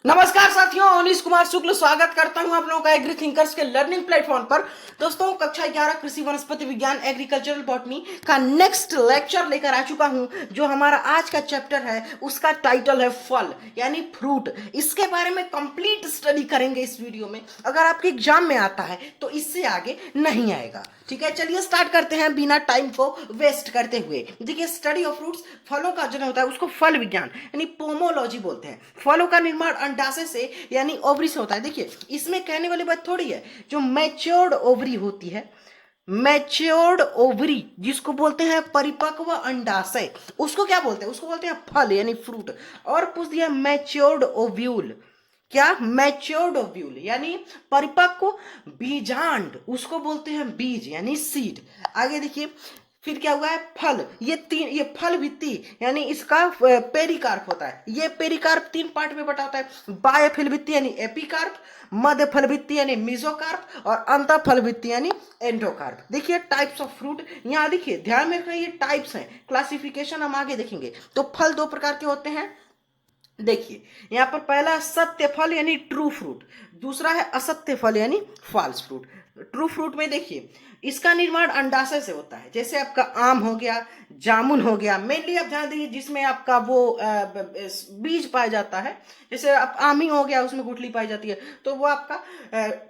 नमस्कार साथियों, अनीश कुमार शुक्ल स्वागत करता हूं आप लोगों का एग्री थिंकर्स के लर्निंग प्लेटफॉर्म पर। दोस्तों, कक्षा 11 कृषि वनस्पति विज्ञान एग्रीकल्चरल बॉटनी का नेक्स्ट लेक्चर लेकर आ चुका हूं। जो हमारा आज का चैप्टर है उसका टाइटल है फल यानी फ्रूट। इसके बारे में कंप्लीट स्टडी करेंगे इस वीडियो में। अगर आपके एग्जाम में आता है तो इससे आगे नहीं आएगा। ठीक है, चलिए स्टार्ट करते हैं बिना टाइम को वेस्ट करते हुए। देखिए, स्टडी ऑफ फ्रूट्स, फलों का जो होता है उसको फल विज्ञान यानी पोमोलॉजी बोलते हैं। फलों का निर्माण अंडाशय से यानी ओवरी से होता है। देखिए, इसमें कहने वाली बात थोड़ी है। जो मैच्योर्ड ओवरी होती है, मैच्योर्ड ओवरी जिसको बोलते हैं परिपक्व अंडाशय, उसको क्या बोलते हैं? उसको बोलते हैं फल यानी फ्रूट। और पूछ दिया मैच्योर्ड ओव्यूल, क्या? मैच्योर्ड ओव्यूल यानी परिपक्व बीजांड, उसको बोलते हैं बीज यानी सीड। आगे देखिए, फिर क्या हुआ है? फल। ये फल भित्ति यानी इसका पेरिकार्प होता है। ये पेरिकार्प 3 पार्ट में बटा होता है। बाह्य फल भित्ति यानी एपिकार्प, मध्य फल भित्ति यानी मेसोकार्प और अंत फल भित्ति यानी एंडोकार्प। देखिए टाइप्स ऑफ फ्रूट यहाँ देखिए, ध्यान में रखना ये टाइप्स हैं, क्लासिफिकेशन हम आगे देखेंगे। तो फल 2 प्रकार के होते हैं। देखिए, यहाँ पर पहला सत्य फल यानी ट्रू फ्रूट, दूसरा है असत्य फल यानी फॉल्स फ्रूट। ट्रू फ्रूट में देखिए, इसका निर्माण अंडाशय से होता है। जैसे आपका आम हो गया, जामुन हो गया, मेनली आप ध्यान दीजिए जिसमें आपका वो बीज पाया जाता है। जैसे आप आम ही हो गया, उसमें गुठली पाई जाती है, तो वो आपका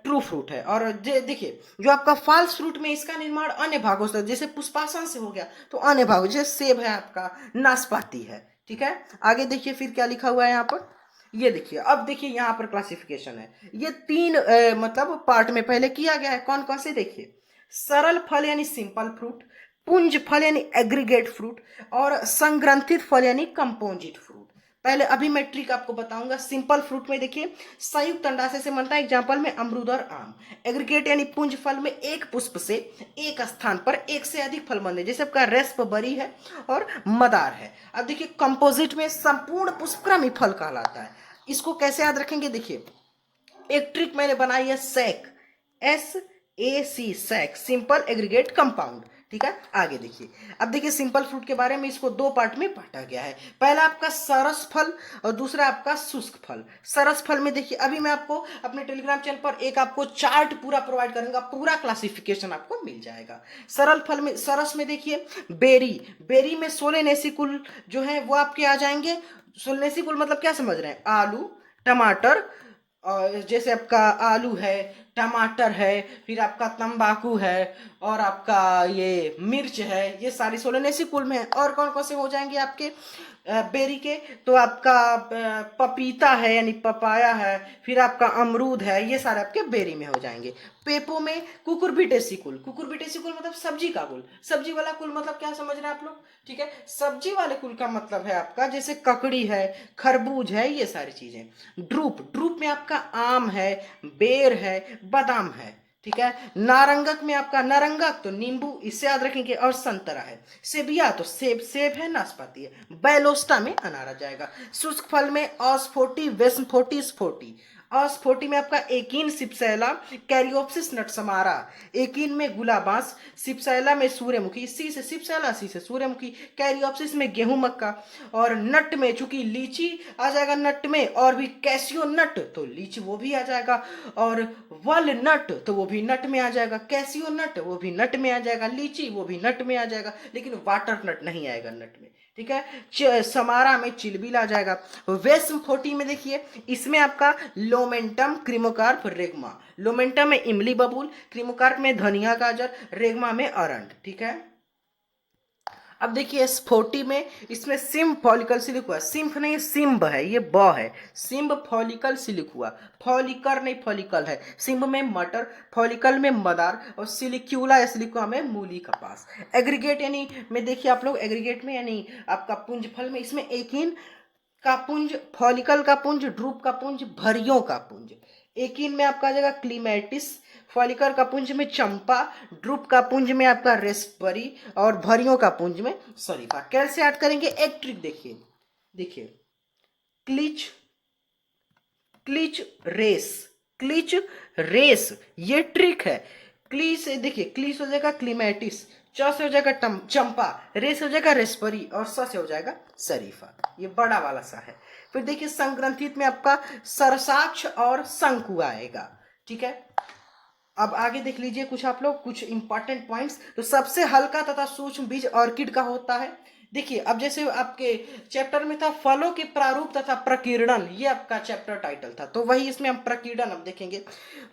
ट्रू फ्रूट है। और देखिए, जो आपका फॉल्स फ्रूट में इसका निर्माण अन्य भागों से, जैसे पुष्पासन से हो गया, तो अन्य भागों जैसे सेब है आपका, नाशपाती है। ठीक है, आगे देखिए फिर क्या लिखा हुआ है यहाँ पर। ये देखिए, अब देखिए यहाँ पर क्लासिफिकेशन है। ये 3 मतलब पार्ट में पहले किया गया है। कौन कौन से? देखिए, सरल फल यानी सिंपल फ्रूट, पुंज फल यानी एग्रीगेट फ्रूट और संग्रंथित फल यानी कंपोजिट फ्रूट। पहले अभी मैं ट्रिक आपको बताऊंगा। सिंपल फ्रूट में देखिए, संयुक्त अंडाशय से बनता है। एग्जांपल में अमरूद और आम। एग्रीगेट यानी पुंज फल में एक पुष्प से एक स्थान पर एक से अधिक फल बनते हैं, जैसे आपका रेस्पबरी है और मदार है। अब देखिए, कंपोजिट में संपूर्ण पुष्पक्रम फल कहलाता है। इसको कैसे याद रखेंगे? देखिए, एक ट्रिक मैंने बनाई है, sac, SAC, sac, simple aggregate compound. ठीक है, आगे देखिए। अब देखिए, सिंपल फ्रूट के बारे में इसको 2 पार्ट में बांटा गया है। पहला आपका सरस फल और दूसरा आपका शुष्क फल। सरस फल में देखिए, अभी मैं आपको अपने टेलीग्राम चैनल पर एक आपको चार्ट पूरा प्रोवाइड करूंगा, पूरा क्लासिफिकेशन आपको मिल जाएगा। सरल फल में, सरस में देखिए, बेरी में सोलेनेसिकुल जो है वो आपके आ जाएंगे। सोलेनेसिकुल मतलब क्या समझ रहे हैं? आलू, टमाटर, और जैसे आपका आलू है, टमाटर है, फिर आपका तंबाकू है और आपका ये मिर्च है, ये सारी सोलेनेसी कुल में है। और कौन कौन से हो जाएंगे आपके बेरी के? तो आपका पपीता है यानी पपाया है, फिर आपका अमरूद है, ये सारे आपके बेरी में हो जाएंगे। पेपो में कुकुरबिटेसी कुल, कुकुरबिटेसी कुल मतलब सब्जी का कुल। सब्जी वाला कुल मतलब क्या समझ रहे हैं आप लोग? ठीक है, सब्जी वाले कुल का मतलब है आपका जैसे ककड़ी है, खरबूज है, ये सारी चीजें। ड्रूप में आपका आम है, बेर है, बादाम है। ठीक है, नारंगक में आपका नारंगक तो नींबू, इससे याद रखेंगे। और संतरा है। सेबिया तो सेब है, नाशपाती है। बैलोस्टा में अनार आ जाएगा। शुष्क फल में ऑसफोर्टी, वेस्मफोर्टी, स्फोर्टी। ऑसफोर्टी में आपका एकीन, सिपसैला, कैरियोप्सिस नटसमारा। एकीन में गुलाबांस, सिपसैला में सूर्यमुखी, सी से सिपसैला, सी से सूर्यमुखी। कैरियोप्सिस में गेहूं मक्का। और नट में चूंकि लीची आ जाएगा नट में, और भी कैसियो नट तो लीची वो भी आ जाएगा। और वल नट तो वो भी नट में आ जाएगा। कैसियो नट वो भी नट में आ जाएगा। लीची वो भी नट में आ जाएगा, लेकिन वाटर नट नहीं आएगा नट में। ठीक है, समारा में चिलबिल आ जाएगा। वेस्म 40 में देखिए, इसमें आपका लोमेंटम, क्रीमोकार्प, रेगमा। लोमेंटम में इमली बबूल, क्रीमोकार्प में धनिया गाजर, रेगमा में अरंड। ठीक है, अब देखिए स्फोटी में, इसमें सिम्ब फॉलिकल से लिखा हुआ, सिम्फ नहीं सिम्ब है, ये ब है। सिम्ब फॉलिकल से लिखा हुआ, फॉलिकर नहीं फॉलिकल है। सिम्ब में मटर, फॉलिकल में मदार और सिलिक्यूला या सिलिकुआ में मूली कपास। एग्रीगेट यानी में देखिए आप लोग, एग्रीगेट में यानी आपका पुंज फल में, इसमें एकिन का पुंज, फॉलिकल का पुंज, ड्रूप का पुंज, भरियों का पुंज। एकिन में आपका आ जाएगा क्लीमेटिस, फॉलिकल का पुंज में चंपा, ड्रूप का पुंज में आपका रेस्परी और भरियों का पुंज में शरीफा। कैसे याद करेंगे? एक ट्रिक देखिए, देखिए क्लिच, क्लिच रेस, क्लिच रेस, ये ट्रिक है। क्लीस देखिए, क्लीस हो जाएगा क्लीमेटिस, च से हो जाएगा चंपा, रे से हो जाएगा रेस्परी और स से हो जाएगा शरीफा। ये बड़ा वाला सा है। फिर देखिए संग्रंथित में आपका सरसाक्ष और शंकु आएगा। ठीक है, अब आगे देख लीजिए कुछ आप लोग कुछ इंपॉर्टेंट पॉइंट्स। तो सबसे हल्का तथा सूक्ष्म बीज ऑर्किड का होता है। देखिए अब जैसे आपके चैप्टर में था फलों के प्रारूप तथा प्रकीर्णन, ये आपका चैप्टर टाइटल था, तो वही इसमें हम प्रकीर्णन अब देखेंगे।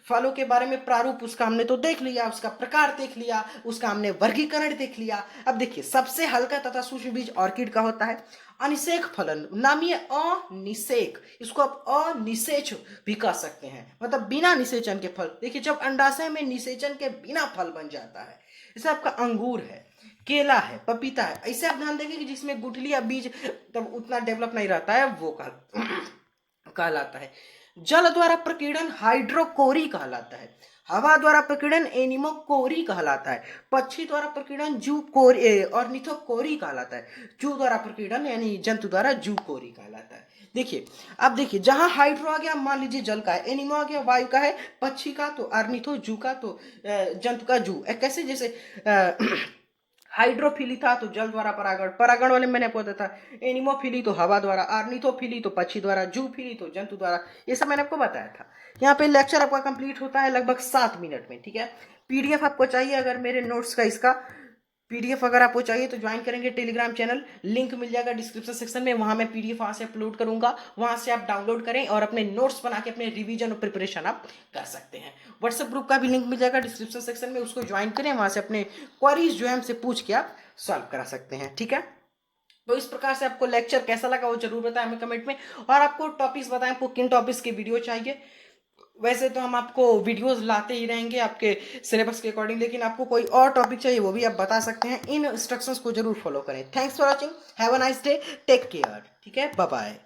फलों के बारे में प्रारूप उसका हमने तो देख लिया, उसका प्रकार देख लिया, उसका हमने वर्गीकरण देख लिया। अब देखिए सबसे हल्का तथा सूक्ष्म बीज ऑर्किड का होता है। अनिषेक फलन, नाम ये अनिषेक, इसको आप अनिषेच भी कह सकते हैं, मतलब बिना निषेचन के फल। देखिए जब अंडाशय में निषेचन के बिना फल बन जाता है, जैसे आपका अंगूर है, केला है, पपीता है, ऐसे आप ध्यान देंगे कि जिसमें गुठली या बीज तब उतना डेवलप नहीं रहता है, वो कहलाता है। जल द्वारा प्रकीर्णन हाइड्रोकोरी कहलाता है। हवा द्वारा प्रकीर्णन एनिमोकोरी कहलाता है। पक्षी द्वारा प्रकीर्णन जूकोरी और निथोकोरी कहलाता है। जू द्वारा प्रकीर्णन यानी जंतु द्वारा जूकोरी कहलाता है। देखिए अब देखिए जहां हाइड्रो आ गया मान लीजिए जल का है, एनिमो आ गया वायु का है, पक्षी का तो अर्निथो, जू का तो जंतु का जू। कैसे जैसे हाइड्रोफिली था तो जल द्वारा परागण, परागण वाले मैंने आपको बताया था। एनिमोफिली तो हवा द्वारा, आर्निथोफिली तो पक्षी द्वारा, जूफिली तो जंतु द्वारा, ये सब मैंने आपको बताया था। यहाँ पे लेक्चर आपका कंप्लीट होता है लगभग 7 मिनट में। ठीक है, पीडीएफ आपको चाहिए अगर मेरे नोट्स का, इसका पीडीएफ अगर आपको चाहिए तो ज्वाइन करेंगे टेलीग्राम चैनल, लिंक मिल जाएगा डिस्क्रिप्शन सेक्शन में, वहां मैं पीडीएफ वहां से अपलोड करूंगा, वहां से आप डाउनलोड करें और अपने नोट्स बना के अपने रिवीजन और प्रिपरेशन आप कर सकते हैं। व्हाट्सएप ग्रुप का भी लिंक मिल जाएगा डिस्क्रिप्शन सेक्शन में, उसको ज्वाइन करें, वहां से अपने क्वेरीज जो है हमसे पूछ के आप सॉल्व करा सकते हैं। ठीक है, तो इस प्रकार से आपको लेक्चर कैसा लगा वो जरूर बताएं हमें कमेंट में, और आपको टॉपिक्स बताएं आपको किन टॉपिक्स के वीडियो चाहिए। वैसे तो हम आपको वीडियोस लाते ही रहेंगे आपके सिलेबस के अकॉर्डिंग, लेकिन आपको कोई और टॉपिक चाहिए वो भी आप बता सकते हैं। इन इंस्ट्रक्शंस को जरूर फॉलो करें। Thanks for watching, have a nice day, take care. ठीक है, बाय बाय।